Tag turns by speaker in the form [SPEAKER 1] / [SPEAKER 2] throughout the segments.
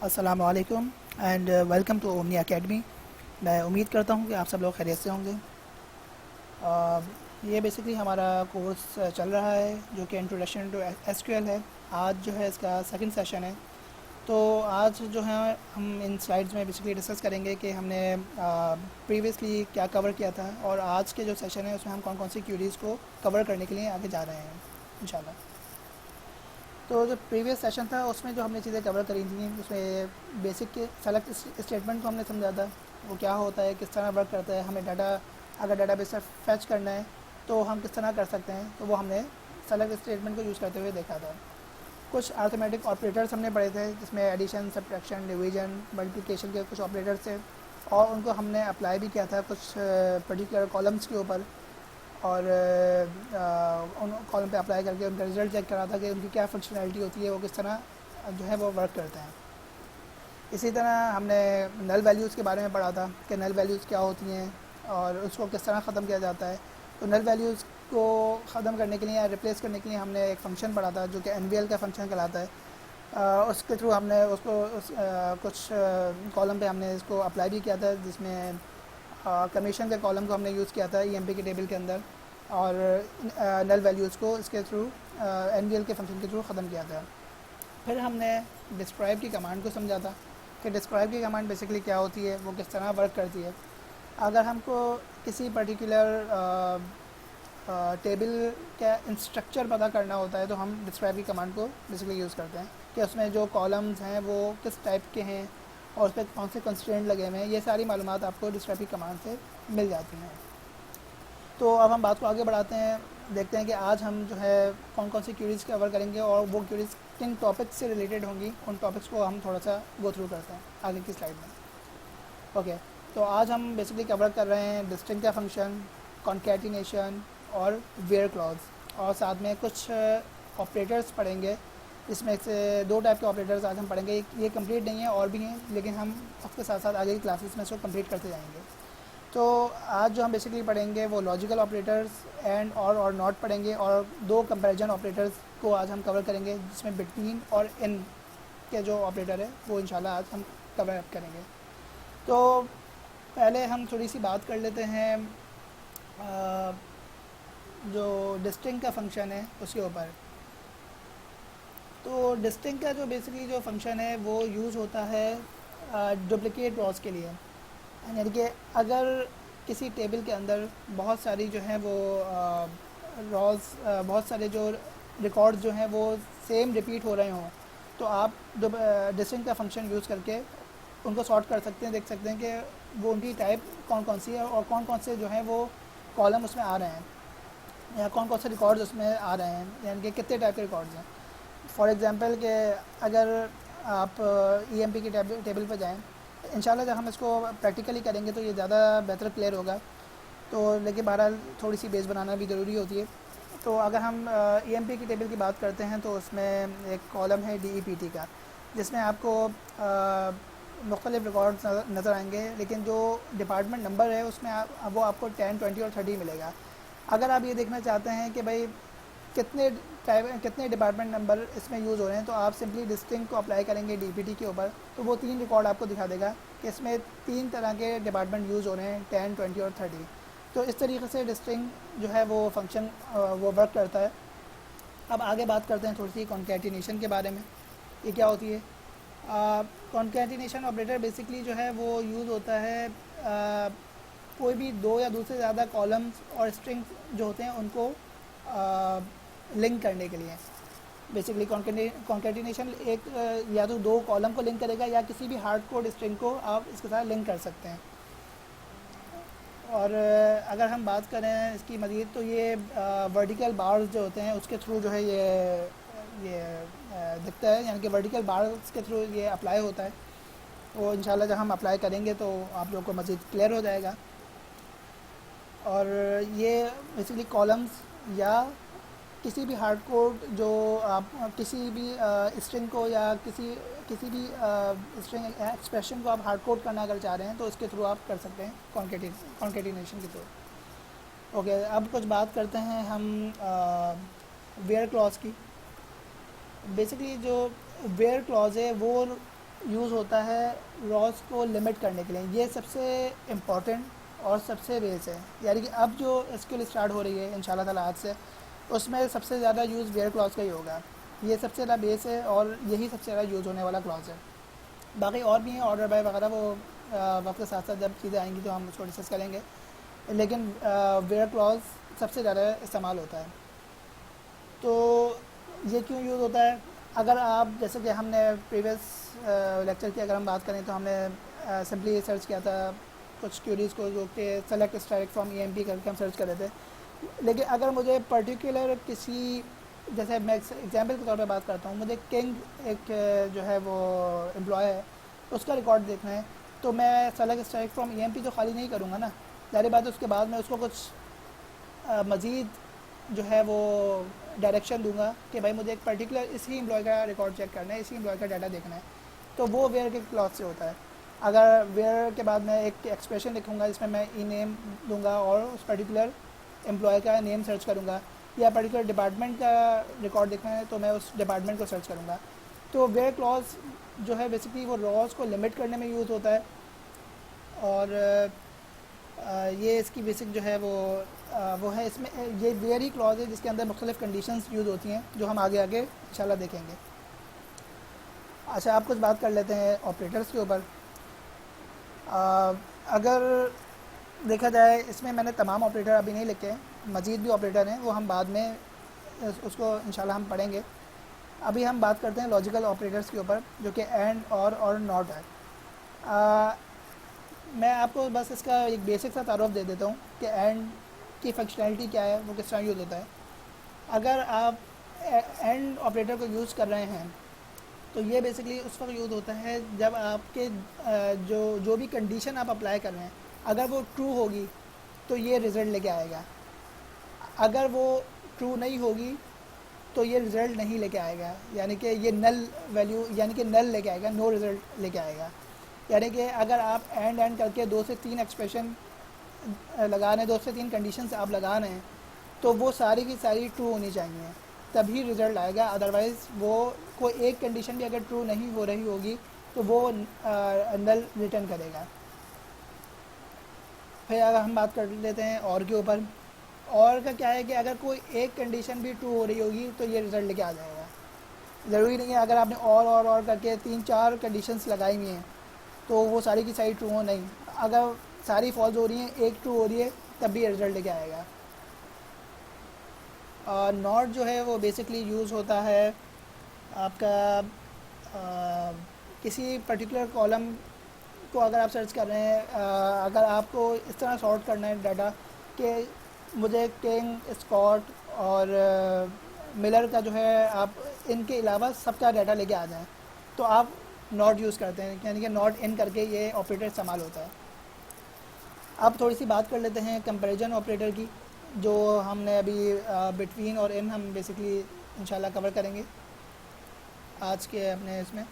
[SPEAKER 1] السلام علیکم and welcome to Omni Academy. میں امید کرتا ہوں کہ آپ سب لوگ خیریت سے ہوں گے. یہ بیسکلی ہمارا کورس چل رہا ہے جو کہ introduction to S Q L ہے. آج جو ہے اس کا سیکنڈ سیشن ہے. تو آج جو ہے ہم ان سلائڈز میں بیسکلی ڈسکس کریں گے کہ ہم نے پریویسلی کیا کور کیا تھا اور آج کے جو سیشن ہے اس میں ہم کون کون سی کیوریز کو کور کرنے کے لیے آگے جا رہے ہیں انشاءاللہ. تو جو پریویس سیشن تھا اس میں جو ہم نے چیزیں کور کری تھیں اس میں بیسک سلیکٹ اسٹیٹمنٹ کو ہم نے سمجھا تھا وہ کیا ہوتا ہے, کس طرح ورک کرتا ہے, ہمیں ڈاٹا اگر ڈاٹا بیس سے فیچ کرنا ہے تو ہم کس طرح کر سکتے ہیں, تو وہ ہم نے سلیکٹ اسٹیٹمنٹ کو یوز کرتے ہوئے دیکھا تھا. کچھ آرتھمیٹک آپریٹرس ہم نے پڑھے تھے جس میں ایڈیشن, سبٹریکشن, ڈویژن, ملٹیپلیکیشن کے کچھ آپریٹرس تھے اور ان کو ہم نے اپلائی بھی کیا تھا کچھ پرٹیکولر کالمس کے اوپر, اور ان کالم پہ اپلائی کر کے ان کا رزلٹ چیک کرا تھا کہ ان کی کیا فنکشنالٹی ہوتی ہے, وہ کس طرح جو ہے وہ ورک کرتے ہیں. اسی طرح ہم نے نل ویلیوز کے بارے میں پڑھا تھا کہ نل ویلیوز کیا ہوتی ہیں اور اس کو کس طرح ختم کیا جاتا ہے. تو نل ویلیوز کو ختم کرنے کے لیے یا ریپلیس کرنے کے لیے ہم نے ایک فنکشن پڑھا تھا جو کہ این وی ایل کا فنکشن کہلاتا ہے. اس کے تھرو ہم نے اس کو کچھ کالم پہ ہم نے اس کو اپلائی بھی کیا تھا جس میں کمیشن کے کالم کو ہم نے یوز کیا تھا ای ایم پی کے ٹیبل کے اندر, اور نل ویلیوز کو اس کے تھرو این وی ایل کے فنکشن کے تھرو ختم کیا تھا. پھر ہم نے ڈسکرائب کی کمانڈ کو سمجھا تھا کہ ڈسکرائب کی کمانڈ بیسکلی کیا ہوتی ہے, وہ کس طرح ورک کرتی ہے. اگر ہم کو کسی پرٹیکولر ٹیبل کا انسٹرکچر پتہ کرنا ہوتا ہے تو ہم ڈسکرائب کی کمانڈ کو بیسکلی یوز کرتے ہیں کہ اس میں جو کالمز ہیں وہ کس ٹائپ کے ہیں اور اس پہ کون سے کنسٹرینٹ لگے ہوئے ہیں. یہ ساری معلومات آپ کو ڈسکرائب کی کمانڈ سے مل جاتی ہیں. تو اب ہم بات کو آگے بڑھاتے ہیں, دیکھتے ہیں کہ آج ہم جو ہے کون کون سی کیوریز کور کریں گے اور وہ کیوریز کن ٹاپکس سے ریلیٹڈ ہوں گی. ان ٹاپکس کو ہم تھوڑا سا گو تھرو کرتے ہیں آگے کی سلائڈ میں. اوکے, تو آج ہم بیسکلی کور کر رہے ہیں ڈسٹنگ کا فنکشن, کانکیٹینیشن اور ویئر کلاوز, اور ساتھ میں کچھ آپریٹرس پڑھیں گے. اس میں سے دو ٹائپ کے آپریٹرز آج ہم پڑھیں گے. یہ کمپلیٹ نہیں ہیں اور بھی ہیں لیکن ہم اس کے ساتھ ساتھ آگے کی کلاسز میں اس کو کمپلیٹ کرتے جائیں گے. تو آج جو ہم بیسکلی پڑھیں گے وہ لاجیکل آپریٹرز اینڈ اور ناٹ پڑھیں گے, اور دو کمپیریزن آپریٹرز کو آج ہم کور کریں گے جس میں بٹوین اور ان کے جو آپریٹر ہے وہ انشاءاللہ آج ہم کور اپ کریں گے. تو پہلے ہم تھوڑی سی بات کر لیتے ہیں جو ڈسٹنگ کا فنکشن ہے اس کے اوپر. تو ڈسٹنگ کا جو بیسکلی جو فنکشن ہے وہ یوز ہوتا ہے ڈپلیکیٹ راز کے لیے. یعنی کہ اگر کسی ٹیبل کے اندر بہت ساری جو ہیں وہ راز, بہت سارے جو ریکارڈز جو ہیں وہ سیم ریپیٹ ہو رہے ہوں, تو آپ ڈسٹنگ کا فنکشن یوز کر کے ان کو سارٹ کر سکتے ہیں, دیکھ سکتے ہیں کہ وہ ان کی ٹائپ کون کون سی ہے اور کون کون سے جو ہیں وہ کالم اس میں آ رہے ہیں یا کون کون سے ریکارڈز اس میں آ رہے ہیں, یعنی کہ کتنے ٹائپ کے ریکارڈز ہیں. فار ایگزامپل کہ اگر آپ ای ایم پی کی ٹیبل پہ جائیں, انشاءاللہ جب ہم اس کو پریکٹیکلی کریں گے تو یہ زیادہ بہتر کلیئر ہوگا. تو لیکن بہرحال تھوڑی سی بیس بنانا بھی ضروری ہوتی ہے. تو اگر ہم ای ایم پی کی ٹیبل کی بات کرتے ہیں تو اس میں ایک کالم ہے ڈی ای پی ٹی کا, جس میں آپ کو مختلف ریکارڈز نظر آئیں گے, لیکن جو ڈپارٹمنٹ نمبر ہے اس میں وہ آپ کو 10, 20 اور 30 ملے گا. اگر آپ یہ دیکھنا چاہتے ہیں کہ بھائی کتنے ڈپارٹمنٹ نمبر اس میں یوز ہو رہے ہیں, تو آپ سمپلی ڈسٹنگ کو اپلائی کریں گے ڈی پی ٹی کے اوپر, تو وہ 3 ریکارڈ آپ کو دکھا دے گا کہ اس میں 3 طرح کے ڈپارٹمنٹ یوز ہو رہے ہیں, 10, 20 اور 30. تو اس طریقے سے ڈسٹنگ جو ہے وہ فنکشن وہ ورک کرتا ہے. اب آگے بات کرتے ہیں تھوڑی سی کانکیٹینیشن کے بارے میں. یہ کیا ہوتی ہے؟ کانکیٹینیشن آپریٹر بیسکلی جو ہے وہ یوز ہوتا ہے کوئی بھی دو یا دو سے زیادہ کالمز اور اسٹرنگس جو ہوتے ہیں ان کو لنک کرنے کے لیے. بیسکلی کانکیٹینیشن ایک یا تو دو کالم کو لنک کرے گا یا کسی بھی ہارڈ کوڈ اسٹرنگ کو آپ اس کے ساتھ لنک کر سکتے ہیں. اور اگر ہم بات کریں اس کی مزید تو یہ ورٹیکل بارز جو ہوتے ہیں اس کے تھرو جو ہے یہ دکھتا ہے, یعنی کہ ورٹیکل بارز کے تھرو یہ اپلائی ہوتا ہے. وہ انشاءاللہ جب ہم اپلائی کریں گے تو آپ لوگوں کو مزید کلیئر ہو جائے گا. اور یہ بیسکلی کالمز یا کسی بھی ہارڈ کوڈ جو آپ کسی بھی اسٹرنگ کو یا کسی بھی اسٹرنگ ایکسپریشن کو آپ ہارڈ کوڈ کرنا اگر چاہ رہے ہیں تو اس کے تھرو آپ کر سکتے ہیں کانکیٹینیشن کے تھرو. اوکے, اب کچھ بات کرتے ہیں ہم ویئر کلاز کی. بیسکلی جو ویئر کلاز ہے وہ یوز ہوتا ہے راز کو لمٹ کرنے کے لیے. یہ سب سے امپورٹنٹ اور سب سے بیس ہے. یعنی کہ اب جو اسکل اسٹارٹ ہو رہی ہے ان شاء اللہ تعالیٰ آج سے, اس میں سب سے زیادہ یوز ویئر کلاس کا ہی ہوگا. یہ سب سے زیادہ بیس ہے اور یہی سب سے زیادہ یوز ہونے والا کلاس ہے. باقی اور بھی ہیں آرڈر بائی وغیرہ, وہ وقت کے ساتھ ساتھ جب چیزیں آئیں گی تو ہم اس کو ڈسکس کریں گے. لیکن ویئر کلاس سب سے زیادہ استعمال ہوتا ہے. تو یہ کیوں یوز ہوتا ہے؟ اگر آپ جیسے کہ ہم نے پریویس لیکچر کی اگر ہم بات کریں تو ہم نے سمپلی سرچ کیا تھا کچھ کیوریز کو, جو کہ select asterisk from E M P کر کے ہم سرچ کر رہے تھے. لیکن اگر مجھے پرٹیکولر کسی, جیسے میں ایگزامپل کے طور پہ بات کرتا ہوں, مجھے کنگ ایک جو ہے وہ امپلائی ہے, اس کا ریکارڈ دیکھنا ہے, تو میں select asterisk from E M P تو خالی نہیں کروں گا نا. ظاہر بات ہے اس کے بعد میں اس کو کچھ مزید جو ہے وہ ڈائریکشن دوں گا کہ بھائی مجھے ایک پرٹیکولر اسی امپلائی کا ریکارڈ چیک کرنا ہے, اسی امپلائی کا ڈاٹا دیکھنا ہے. تو وہ ویئر کے کلاس سے ہوتا ہے. اگر ویئر کے بعد میں ایک ایکسپریشن لکھوں گا جس میں ای نیم دوں گا اور اس پرٹیکولر امپلائی کا نیم سرچ کروں گا, یا پرٹیکولر ڈپارٹمنٹ کا ریکارڈ دیکھنا ہے تو میں اس ڈپارٹمنٹ کو سرچ کروں گا. تو ویئر کلاس جو ہے بیسکلی وہ راز کو لمٹ کرنے میں یوز ہوتا ہے. اور یہ اس کی بیسک جو ہے وہ ہے, اس میں یہ ویئر ہی کلاز ہے جس کے اندر مختلف کنڈیشنز یوز ہوتی ہیں جو ہم آگے انشاءاللہ دیکھیں گے. اچھا, آپ کچھ بات کر لیتے ہیں آپریٹرس کے اوپر. اگر دیکھا جائے اس میں نے تمام آپریٹر ابھی نہیں لکھے, مزید بھی آپریٹر ہیں, وہ ہم بعد میں اس کو انشاءاللہ ہم پڑھیں گے. ابھی ہم بات کرتے ہیں لاجیکل آپریٹرس کے اوپر, جو کہ اینڈ اور ناٹ ہے. میں آپ کو بس اس کا ایک بیسک سا تعارف دے دیتا ہوں کہ اینڈ کی فنکشنالٹی کیا ہے, وہ کس طرح یوز ہوتا ہے. اگر آپ اینڈ آپریٹر کو یوز کر رہے ہیں تو یہ بیسکلی اس وقت یوز ہوتا ہے جب آپ کے جو بھی کنڈیشن آپ اپلائی کر رہے ہیں, اگر وہ ٹرو ہوگی تو یہ رزلٹ لے کے آئے گا. اگر وہ ٹرو نہیں ہوگی تو یہ رزلٹ نہیں لے کے آئے گا, یعنی کہ یہ نل ویلیو, یعنی کہ نل لے کے آئے گا, نو رزلٹ لے کے آئے گا. یعنی کہ اگر آپ اینڈ کر کے 2 سے 3 ایکسپریشن لگا رہے ہیں, 2 سے 3 کنڈیشنز آپ لگا رہے ہیں, تو وہ ساری کی ساری ٹرو ہونی چاہیے, تبھی رزلٹ آئے گا. ادروائز وہ کوئی ایک کنڈیشن بھی اگر ٹرو نہیں ہو رہی ہوگی تو وہ نل ریٹرن کرے گا. پھر اگر ہم بات کر لیتے ہیں اور کے اوپر, اور کا کیا ہے کہ اگر کوئی ایک کنڈیشن بھی ٹرو ہو رہی ہوگی تو یہ رزلٹ لے کے آ جائے گا. ضروری نہیں ہے اگر آپ نے اور کر کے 3-4 کنڈیشنز لگائی ہوئی ہیں تو وہ ساری کی ساری ٹرو ہو. نہیں, اگر ساری فالس ہو رہی ہیں, ایک ٹرو ہو رہی ہے, تب بھی رزلٹ لے کے آئے گا. ناٹ جو ہے وہ بیسکلی یوز ہوتا ہے آپ کا کسی پرٹیکولر کالم کو اگر آپ سرچ کر رہے ہیں, اگر آپ کو اس طرح سارٹ کرنا ہے ڈاٹا کہ مجھے کنگ, اسکاٹ اور ملر کا جو ہے, آپ ان کے علاوہ سب کا ڈاٹا لے کے آ جائیں, تو آپ ناٹ یوز کرتے ہیں, یعنی کہ ناٹ ان کر کے یہ آپریٹر استعمال ہوتا ہے. اب تھوڑی سی بات کر لیتے ہیں کمپیریزن آپریٹر کی, جو ہم نے ابھی بٹوین اور ان ہم بیسکلی انشاءاللہ کور کریں گے آج کے اپنے اس میں.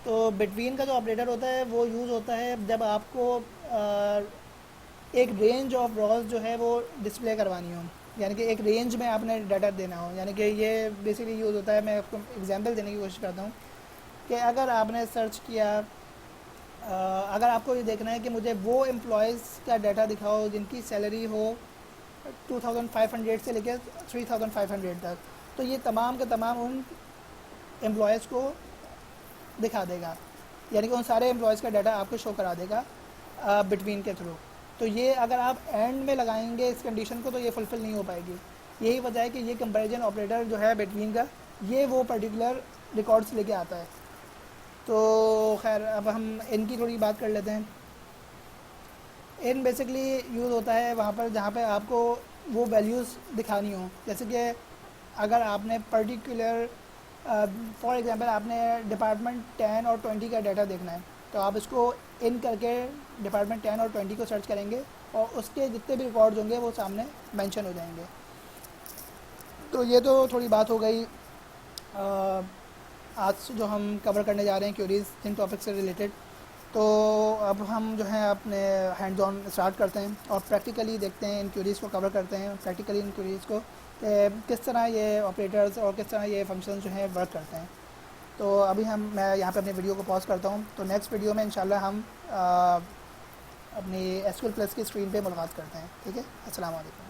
[SPEAKER 1] تو بٹوین کا جو آپریٹر ہوتا ہے وہ یوز ہوتا ہے جب آپ کو ایک رینج آف راز جو ہے وہ ڈسپلے کروانی ہو, یعنی کہ ایک رینج میں آپ نے ڈاٹا دینا ہو. یعنی کہ یہ بیسکلی یوز ہوتا ہے, میں آپ کو ایگزامپل دینے کی کوشش کرتا ہوں کہ اگر آپ نے سرچ کیا, اگر آپ کو یہ دیکھنا ہے کہ مجھے وہ امپلائیز کا ڈاٹا دکھاؤ جن کی سیلری ہو 2500 سے لے کے 3500 تک, تو یہ تمام کے تمام ان امپلائیز کو دکھا دے گا, یعنی کہ ان سارے امپلائیز کا ڈاٹا آپ کو شو کرا دے گا بٹوین کے تھرو. تو یہ اگر آپ اینڈ میں لگائیں گے اس کنڈیشن کو تو یہ فلفل نہیں ہو پائے گی. یہی وجہ ہے کہ یہ کمپیریزن آپریٹر جو ہے بٹوین کا, یہ وہ پرٹیکولر ریکارڈس لے کے آتا ہے. تو خیر اب ہم ان کی تھوڑی بات کر لیتے ہیں. ان بیسکلی یوز ہوتا ہے وہاں پر جہاں پہ آپ کو وہ ویلیوز دکھانی ہوں, جیسے کہ اگر آپ نے پرٹیکولر فار ایگزامپل آپ نے ڈپارٹمنٹ 10 اور 20 کا ڈاٹا دیکھنا ہے, تو آپ اس کو ان کر کے ڈپارٹمنٹ 10 اور 20 کو سرچ کریں گے اور اس کے جتنے بھی ریکارڈز ہوں گے وہ سامنے مینشن ہو جائیں گے. تو یہ تو تھوڑی بات ہو گئی آج جو ہم کور کرنے جا رہے ہیں کیوریز ان ٹاپک سے ریلیٹڈ. تو اب ہم جو ہیں اپنے ہینڈز آن اسٹارٹ کرتے ہیں اور پریکٹیکلی دیکھتے ہیں ان کیوریز کو کور کرتے ہیں, پریکٹیکلی ان کیوریز کو کہ کس طرح یہ آپریٹرز اور کس طرح یہ فنکشنز جو ہیں ورک کرتے ہیں. تو ابھی میں یہاں پہ اپنی ویڈیو کو پاز کرتا ہوں. تو نیکسٹ ویڈیو میں انشاءاللہ ہم اپنی SQL پلس کی اسکرین پہ ملاقات کرتے ہیں. ٹھیک ہے، السلام علیکم.